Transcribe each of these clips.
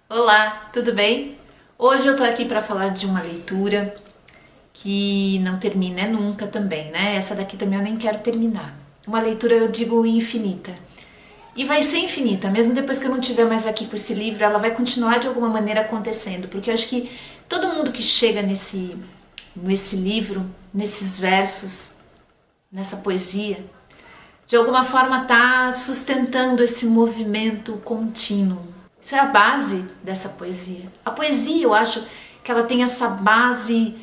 Olá, tudo bem? Hoje eu tô aqui para falar de uma leitura que não termina nunca também, né? Essa daqui também eu nem quero terminar. Uma leitura, eu digo, infinita. E vai ser infinita, mesmo depois que eu não estiver mais aqui com esse livro, ela vai continuar de alguma maneira acontecendo, porque eu acho que todo mundo que chega nesse livro, nesses versos, nessa poesia, de alguma forma está sustentando esse movimento contínuo. Isso é a base dessa poesia. A poesia, eu acho que ela tem essa base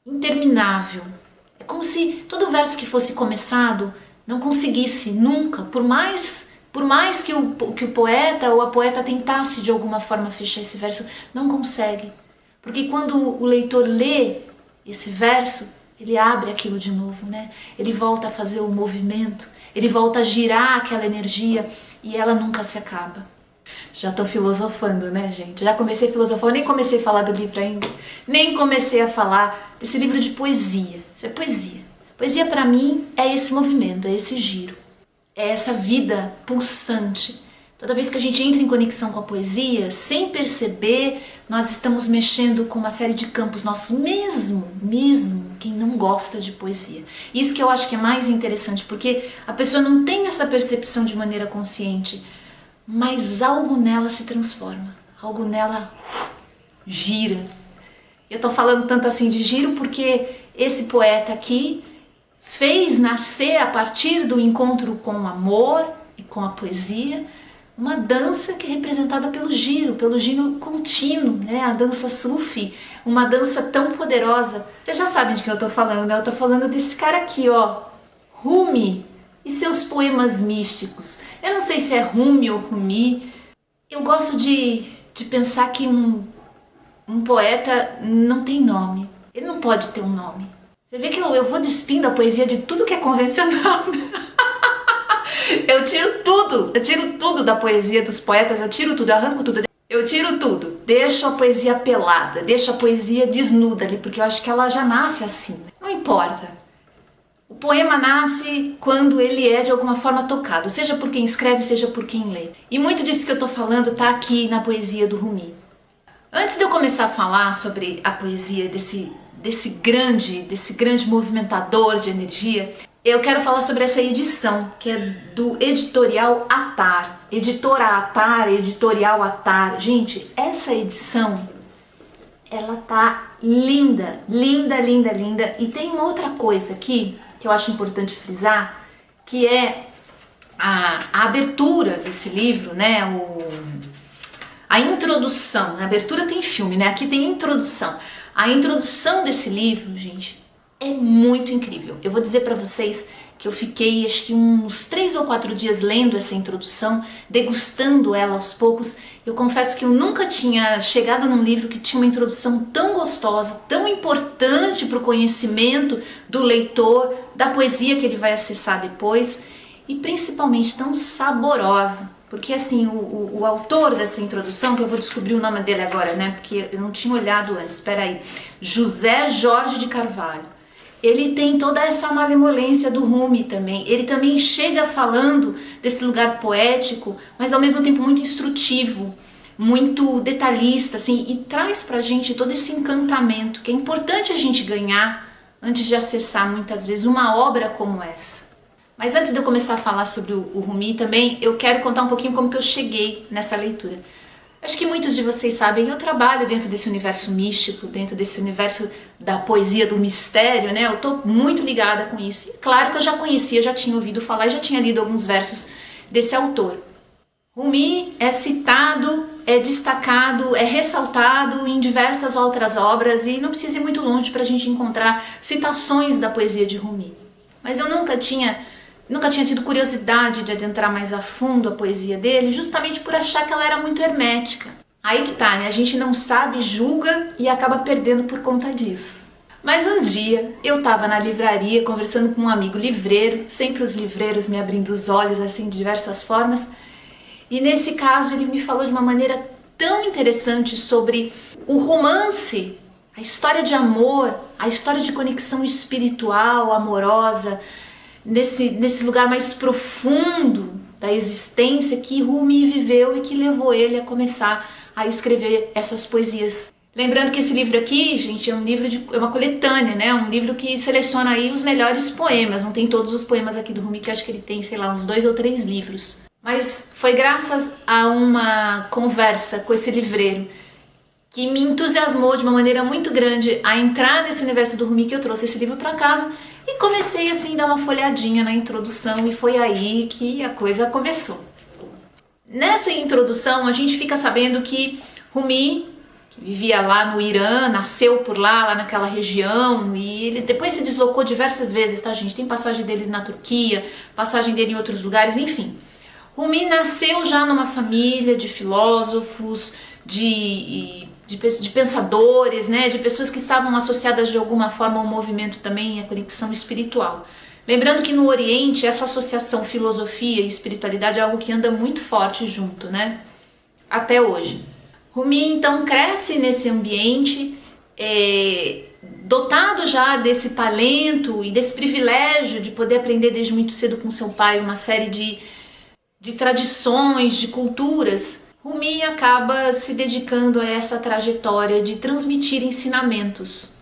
interminável. É como se todo verso que fosse começado não conseguisse nunca, por mais que o poeta ou a poeta tentasse de alguma forma fechar esse verso, não consegue. Porque quando o leitor lê esse verso, ele abre aquilo de novo, né? Ele volta a fazer o movimento, ele volta a girar aquela energia e ela nunca se acaba. Já tô filosofando, né, gente? Já comecei a filosofar, eu nem comecei a falar do livro ainda, nem comecei a falar desse livro de poesia. Isso é poesia. Poesia para mim é esse movimento, é esse giro, é essa vida pulsante. Toda vez que a gente entra em conexão com a poesia, sem perceber, nós estamos mexendo com uma série de campos nossos, mesmo quem não gosta de poesia. Isso que eu acho que é mais interessante, porque a pessoa não tem essa percepção de maneira consciente, mas algo nela se transforma, algo nela gira. Eu tô falando tanto assim de giro porque esse poeta aqui fez nascer, a partir do encontro com o amor e com a poesia, uma dança que é representada pelo giro contínuo, né? A dança Sufi, uma dança tão poderosa. Vocês já sabem de quem eu tô falando, né? Eu tô falando desse cara aqui, ó, Rumi, e seus poemas místicos. Eu não sei se é Rumi ou Rumi. Eu gosto de pensar que um poeta não tem nome. Ele não pode ter um nome. Você vê que eu vou despindo a poesia de tudo que é convencional. Eu tiro tudo da poesia dos poetas, eu tiro tudo, eu arranco tudo. Eu tiro tudo, deixo a poesia pelada, deixo a poesia desnuda ali, porque eu acho que ela já nasce assim. Não importa. O poema nasce quando ele é de alguma forma tocado, seja por quem escreve, seja por quem lê. E muito disso que eu tô falando tá aqui na poesia do Rumi. Antes de eu começar a falar sobre a poesia desse grande movimentador de energia, eu quero falar sobre essa edição, que é do Editorial Atar. Editora Atar, Editorial Atar. Gente, essa edição, ela tá linda, linda, linda, linda. E tem uma outra coisa aqui que eu acho importante frisar, que é a abertura desse livro, né? A introdução. Na abertura tem filme, né? Aqui tem introdução. A introdução desse livro, gente, é muito incrível. Eu vou dizer para vocês que eu fiquei acho que uns 3 ou 4 dias lendo essa introdução, degustando ela aos poucos. Eu confesso que eu nunca tinha chegado num livro que tinha uma introdução tão gostosa, tão importante para o conhecimento do leitor, da poesia que ele vai acessar depois, e principalmente tão saborosa. Porque assim, o autor dessa introdução, que eu vou descobrir o nome dele agora, né? Porque eu não tinha olhado antes, espera aí. José Jorge de Carvalho. Ele tem toda essa malemolência do Rumi também. Ele também chega falando desse lugar poético, mas ao mesmo tempo muito instrutivo, muito detalhista, assim, e traz pra gente todo esse encantamento que é importante a gente ganhar antes de acessar muitas vezes uma obra como essa. Mas antes de eu começar a falar sobre o Rumi também, eu quero contar um pouquinho como que eu cheguei nessa leitura. Acho que muitos de vocês sabem, eu trabalho dentro desse universo místico, dentro desse universo da poesia, do mistério, né? Eu tô muito ligada com isso. E claro que eu já conhecia, já tinha ouvido falar e já tinha lido alguns versos desse autor. Rumi é citado, é destacado, é ressaltado em diversas outras obras e não precisa ir muito longe para a gente encontrar citações da poesia de Rumi. Mas eu nunca tinha tido curiosidade de adentrar mais a fundo a poesia dele, justamente por achar que ela era muito hermética. Aí que tá, né? A gente não sabe, julga e acaba perdendo por conta disso. Mas um dia eu tava na livraria conversando com um amigo livreiro, sempre os livreiros me abrindo os olhos assim de diversas formas, e nesse caso ele me falou de uma maneira tão interessante sobre o romance, a história de amor, a história de conexão espiritual, amorosa, nesse lugar mais profundo da existência que Rumi viveu e que levou ele a começar a escrever essas poesias. Lembrando que esse livro aqui, gente, é uma coletânea, né? Um livro que seleciona aí os melhores poemas. Não tem todos os poemas aqui do Rumi, que eu acho que ele tem, sei lá, uns 2 ou 3 livros. Mas foi graças a uma conversa com esse livreiro que me entusiasmou de uma maneira muito grande a entrar nesse universo do Rumi, que eu trouxe esse livro para casa e comecei assim a dar uma folhadinha na introdução, e foi aí que a coisa começou. Nessa introdução a gente fica sabendo que Rumi, que vivia lá no Irã, nasceu por lá naquela região, e ele depois se deslocou diversas vezes, tá, gente? Tem passagem dele na Turquia, passagem dele em outros lugares, enfim. Rumi nasceu já numa família de filósofos, de pensadores, né, de pessoas que estavam associadas de alguma forma ao movimento também, à conexão espiritual. Lembrando que no Oriente essa associação filosofia e espiritualidade é algo que anda muito forte junto, né, até hoje. Rumi então cresce nesse ambiente, dotado já desse talento e desse privilégio de poder aprender desde muito cedo com seu pai uma série de tradições, de culturas. Rumi acaba se dedicando a essa trajetória de transmitir ensinamentos.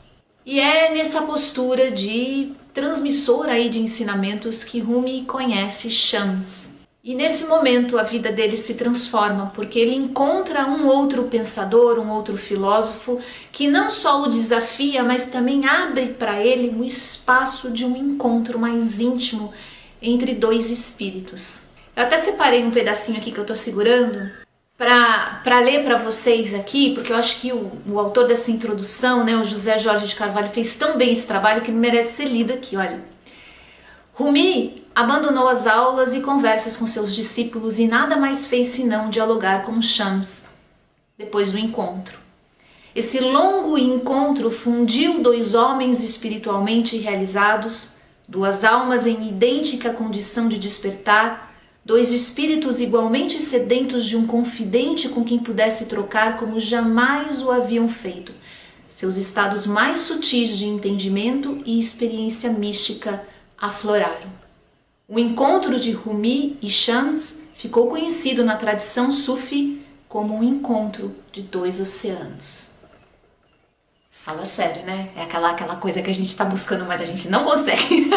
E é nessa postura de transmissor aí de ensinamentos que Rumi conhece Shams. E nesse momento a vida dele se transforma, porque ele encontra um outro pensador, um outro filósofo, que não só o desafia, mas também abre para ele um espaço de um encontro mais íntimo entre dois espíritos. Eu até separei um pedacinho aqui que eu estou segurando para ler para vocês aqui, porque eu acho que o autor dessa introdução, né, o José Jorge de Carvalho, fez tão bem esse trabalho que ele merece ser lido aqui, olha. Rumi abandonou as aulas e conversas com seus discípulos e nada mais fez senão dialogar com Shams depois do encontro. Esse longo encontro fundiu 2 homens espiritualmente realizados, 2 almas em idêntica condição de despertar, 2 espíritos igualmente sedentos de um confidente com quem pudesse trocar como jamais o haviam feito, seus estados mais sutis de entendimento e experiência mística afloraram. O encontro de Rumi e Shams ficou conhecido na tradição sufi como um encontro de 2 oceanos. Fala sério, né? É aquela coisa que a gente está buscando, mas a gente não consegue.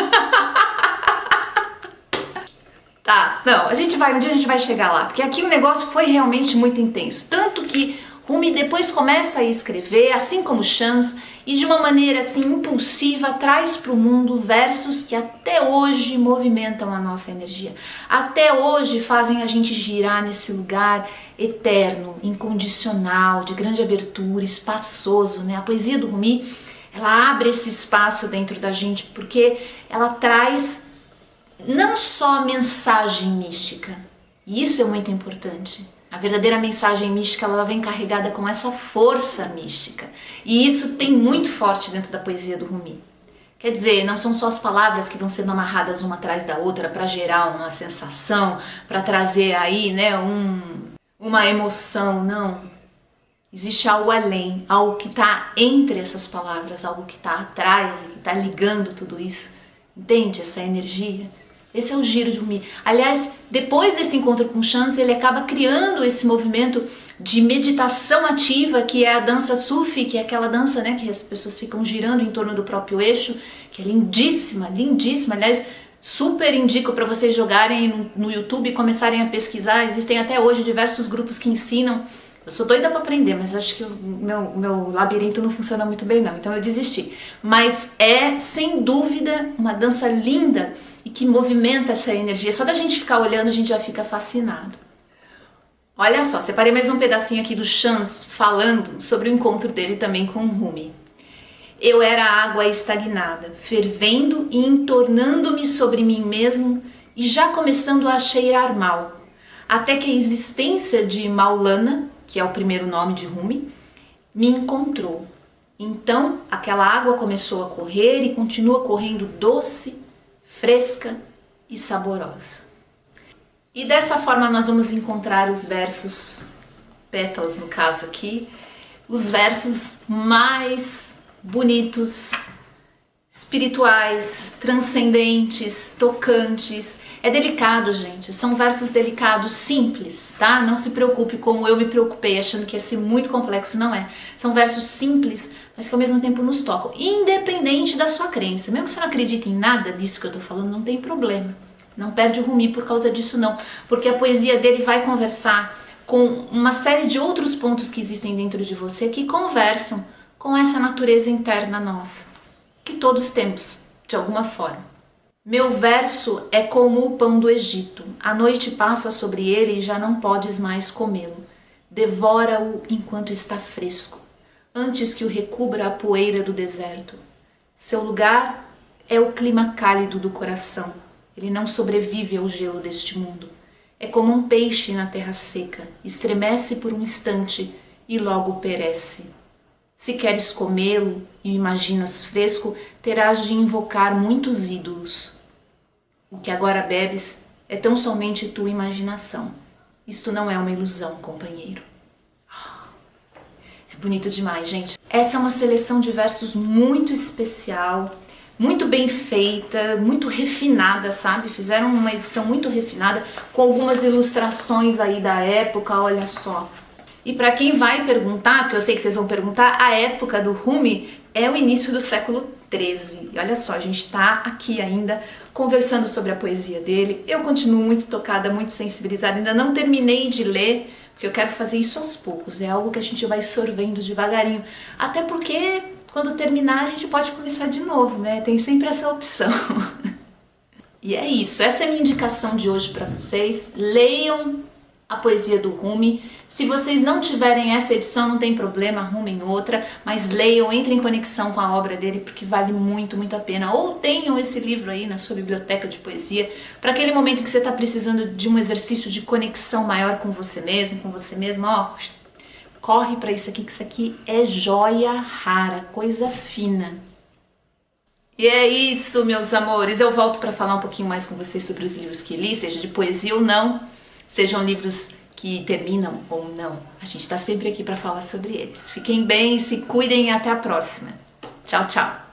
Tá, não, um dia a gente vai chegar lá, porque aqui o negócio foi realmente muito intenso, tanto que Rumi depois começa a escrever, assim como Shams, e de uma maneira assim impulsiva traz para o mundo versos que até hoje movimentam a nossa energia, até hoje fazem a gente girar nesse lugar eterno, incondicional, de grande abertura, espaçoso, né? A poesia do Rumi, ela abre esse espaço dentro da gente, porque ela traz não só mensagem mística, e isso é muito importante. A verdadeira mensagem mística, ela vem carregada com essa força mística, e isso tem muito forte dentro da poesia do Rumi. Quer dizer, não são só as palavras que vão sendo amarradas uma atrás da outra para gerar uma sensação, para trazer aí, né, uma emoção, não. Existe algo além, algo que está entre essas palavras, algo que está atrás, que está ligando tudo isso. Entende essa energia? Esse é o giro de Rumi. Aliás, depois desse encontro com Shams, ele acaba criando esse movimento de meditação ativa, que é a dança Sufi, que é aquela dança, né, que as pessoas ficam girando em torno do próprio eixo, que é lindíssima, lindíssima. Aliás, super indico para vocês jogarem no YouTube e começarem a pesquisar. Existem até hoje diversos grupos que ensinam. Eu sou doida para aprender, mas acho que o meu labirinto não funciona muito bem não, então eu desisti. Mas é, sem dúvida, uma dança linda e que movimenta essa energia. Só da gente ficar olhando, a gente já fica fascinado. Olha só, separei mais um pedacinho aqui do Shams falando sobre o encontro dele também com Rumi. Eu era água estagnada, fervendo e entornando-me sobre mim mesmo e já começando a cheirar mal, até que a existência de Maulana, que é o primeiro nome de Rumi, me encontrou. Então aquela água começou a correr e continua correndo doce, fresca e saborosa. E dessa forma nós vamos encontrar os versos, pétalas no caso aqui, os versos mais bonitos, espirituais, transcendentes, tocantes, É delicado, gente, são versos delicados, simples, tá? Não se preocupe como eu me preocupei achando que ia ser muito complexo, não é. São versos simples, mas que ao mesmo tempo nos tocam, independente da sua crença. Mesmo que você não acredite em nada disso que eu tô falando, não tem problema. Não perde o Rumi por causa disso não, porque a poesia dele vai conversar com uma série de outros pontos que existem dentro de você que conversam com essa natureza interna nossa, que todos temos, de alguma forma. Meu verso é como o pão do Egito, a noite passa sobre ele e já não podes mais comê-lo. Devora-o enquanto está fresco, antes que o recubra a poeira do deserto. Seu lugar é o clima cálido do coração. Ele não sobrevive ao gelo deste mundo. É como um peixe na terra seca, estremece por um instante e logo perece. Se queres comê-lo e o imaginas fresco, terás de invocar muitos ídolos. O que agora bebes é tão somente tua imaginação. Isto não é uma ilusão, companheiro. É bonito demais, gente. Essa é uma seleção de versos muito especial, muito bem feita, muito refinada, sabe? Fizeram uma edição muito refinada, com algumas ilustrações aí da época, olha só. E para quem vai perguntar, porque eu sei que vocês vão perguntar, a época do Rumi é o início do século XIII. E olha só, a gente tá aqui ainda conversando sobre a poesia dele. Eu continuo muito tocada, muito sensibilizada, ainda não terminei de ler, porque eu quero fazer isso aos poucos. É algo que a gente vai sorvendo devagarinho, até porque quando terminar a gente pode começar de novo, né? Tem sempre essa opção. E é isso, essa é a minha indicação de hoje para vocês. Leiam a poesia do Rumi. Se vocês não tiverem essa edição, não tem problema, arrumem outra, mas leiam, entrem em conexão com a obra dele, porque vale muito, muito a pena. Ou tenham esse livro aí na sua biblioteca de poesia, para aquele momento que você está precisando de um exercício de conexão maior com você mesmo, com você mesma, ó, corre para isso aqui, que isso aqui é joia rara, coisa fina. E é isso, meus amores. Eu volto para falar um pouquinho mais com vocês sobre os livros que li, seja de poesia ou não, sejam livros que terminam ou não. A gente está sempre aqui para falar sobre eles. Fiquem bem, se cuidem e até a próxima. Tchau, tchau.